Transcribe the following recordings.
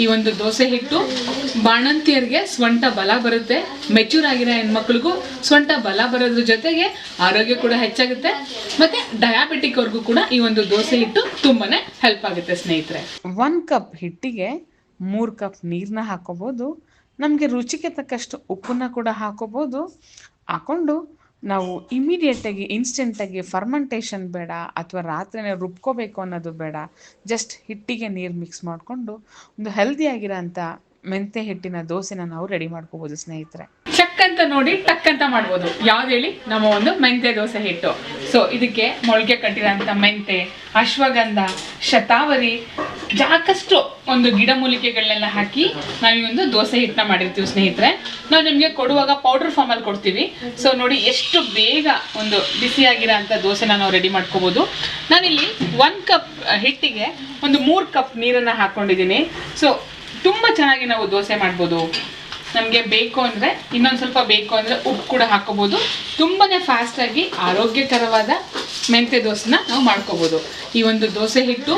ಈ ಒಂದು ದೋಸೆ ಹಿಟ್ಟು ಬಾಣಂತಿಯರಿಗೆ ಸ್ವಂಟ ಬಲ ಬರುತ್ತೆ, ಮೆಚೂರ್ ಆಗಿರೋ ಹೆಣ್ಮಕ್ಳಿಗೂ ಸ್ವಂಟ ಬಲ ಬರೋದ್ರ ಜೊತೆಗೆ ಆರೋಗ್ಯ ಕೂಡ ಹೆಚ್ಚಾಗುತ್ತೆ, ಮತ್ತೆ ಡಯಾಬಿಟಿಕ್ ಅವ್ರಿಗೂ ಕೂಡ ಈ ಒಂದು ದೋಸೆ ಹಿಟ್ಟು ತುಂಬಾನೇ ಹೆಲ್ಪ್ ಆಗುತ್ತೆ ಸ್ನೇಹಿತರೆ. 1 ಕಪ್ ಹಿಟ್ಟಿಗೆ 3 ಕಪ್ ನೀರನ್ನ ಹಾಕೋಬಹುದು. ನಮಗೆ ರುಚಿಗೆ ತಕ್ಕಷ್ಟು ಉಪ್ಪನ್ನ ಕೂಡ ಹಾಕೋಬಹುದು. ಹಾಕೊಂಡು ನಾವು ಇಮಿಡಿಯೇಟಾಗಿ ಇನ್ಸ್ಟೆಂಟಾಗಿ ಫರ್ಮೆಂಟೇಷನ್ ಬೇಡ ಅಥವಾ ರಾತ್ರಿನೇ ರುಬ್ಕೋಬೇಕು ಅನ್ನೋದು ಬೇಡ. ಜಸ್ಟ್ ಹಿಟ್ಟಿಗೆ ನೀರು ಮಿಕ್ಸ್ ಮಾಡಿಕೊಂಡು ಒಂದು ಹೆಲ್ದಿಯಾಗಿರೋಂಥ ಮೆಂತ್ಯ ಹಿಟ್ಟಿನ ದೋಸೆನ ನಾವು ರೆಡಿ ಮಾಡ್ಕೋಬೋದು ಸ್ನೇಹಿತರೆ. ಚಕ್ ಅಂತ ನೋಡಿ ಟಕ್ ಅಂತ ಮಾಡ್ಬೋದು. ಯಾವ್ದು ಹೇಳಿ? ನಮ್ಮ ಒಂದು ಮೆಂತ್ಯ ದೋಸೆ ಹಿಟ್ಟು. ಸೊ ಇದಕ್ಕೆ ಮೊಳಕೆ ಕಟ್ಟಿರೋಂಥ ಮೆಂತೆ, ಅಶ್ವಗಂಧ, ಶತಾವರಿ, ಸಾಕಷ್ಟು ಒಂದು ಗಿಡಮೂಲಿಕೆಗಳನ್ನೆಲ್ಲ ಹಾಕಿ ನಾವು ಈ ಒಂದು ದೋಸೆ ಹಿಟ್ಟನ್ನ ಮಾಡಿರ್ತೀವಿ ಸ್ನೇಹಿತರೆ. ನಾವು ನಿಮಗೆ ಕೊಡುವಾಗ ಪೌಡರ್ ಫಾರ್ಮಲ್ಲಿ ಕೊಡ್ತೀವಿ. ಸೊ ನೋಡಿ ಎಷ್ಟು ಬೇಗ ಒಂದು ಬಿಸಿಯಾಗಿರೋ ಅಂಥ ದೋಸೆನ ನಾವು ರೆಡಿ ಮಾಡ್ಕೋಬೋದು. ನಾನಿಲ್ಲಿ 1 ಕಪ್ ಹಿಟ್ಟಿಗೆ ಒಂದು 3 ಕಪ್ ನೀರನ್ನು ಹಾಕ್ಕೊಂಡಿದ್ದೀನಿ. ಸೊ ತುಂಬ ಚೆನ್ನಾಗಿ ನಾವು ದೋಸೆ ಮಾಡ್ಬೋದು. ನಮಗೆ ಬೇಕು ಅಂದರೆ ಇನ್ನೊಂದು ಸ್ವಲ್ಪ ಬೇಕು ಅಂದರೆ ಉಪ್ಪು ಕೂಡ ಹಾಕೋಬೋದು. ತುಂಬಾ ಫಾಸ್ಟಾಗಿ ಆರೋಗ್ಯಕರವಾದ ಮೆಂತ್ಯ ದೋಸೆನ ನಾವು ಮಾಡ್ಕೋಬೋದು. ಈ ಒಂದು ದೋಸೆ ಹಿಟ್ಟು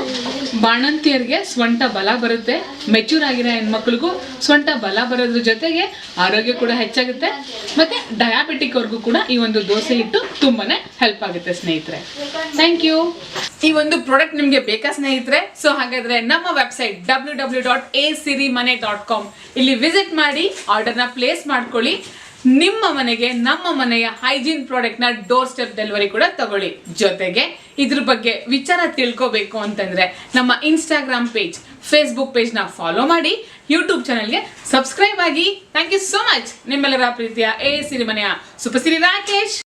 ಬಾಣಂತಿಯರಿಗೆ ಸ್ವಂಟ ಬಲ ಬರುತ್ತೆ, ಮೆಚೂರ್ ಆಗಿರೋ ಹೆಣ್ಮಕ್ಳಿಗೂ ಸ್ವಂಟ ಬಲ ಬರೋದ್ರ ಜೊತೆಗೆ ಆರೋಗ್ಯ ಕೂಡ ಹೆಚ್ಚಾಗುತ್ತೆ, ಮತ್ತೆ ಡಯಾಬಿಟಿಕ್ ಅವ್ರಿಗೂ ಕೂಡ ಈ ಒಂದು ದೋಸೆ ಹಿಟ್ಟು ತುಂಬಾನೇ ಹೆಲ್ಪ್ ಆಗುತ್ತೆ ಸ್ನೇಹಿತರೆ. Thank you. ಈ ಒಂದು ಪ್ರಾಡಕ್ಟ್ ನಿಮಗೆ ಬೇಕಾ ಸ್ನೇಹಿತರೆ? ಸೊ ಹಾಗಾದ್ರೆ ನಮ್ಮ ವೆಬ್ಸೈಟ್ www.asirimane.com ಇಲ್ಲಿ ವಿಸಿಟ್ ಮಾಡಿ ಆರ್ಡರ್ನ ಪ್ಲೇಸ್ ಮಾಡ್ಕೊಳ್ಳಿ. ನಿಮ್ಮ ಮನೆಗೆ ನಮ್ಮ ಮನೆಯ ಹೈಜೀನ್ ಪ್ರಾಡಕ್ಟ್ನ ಡೋರ್ ಸ್ಟೆಪ್ ಡೆಲಿವರಿ ಕೂಡ ತಗೊಳ್ಳಿ. ಜೊತೆಗೆ ಇದ್ರ ಬಗ್ಗೆ ವಿಚಾರ ತಿಳ್ಕೋಬೇಕು ಅಂತಂದ್ರೆ ನಮ್ಮ ಇನ್ಸ್ಟಾಗ್ರಾಮ್ ಪೇಜ್, ಫೇಸ್ಬುಕ್ ಪೇಜ್ನ ಫಾಲೋ ಮಾಡಿ, ಯೂಟ್ಯೂಬ್ ಚಾನಲ್ಗೆ ಸಬ್ಸ್ಕ್ರೈಬ್ ಆಗಿ. Thank you so much. ನಿಮ್ಮೆಲ್ಲರ ಪ್ರೀತಿಯ ಎ ಸಿರಿಮನೆಯ ಸುಪಸಿರಿ ರಾಕೇಶ್.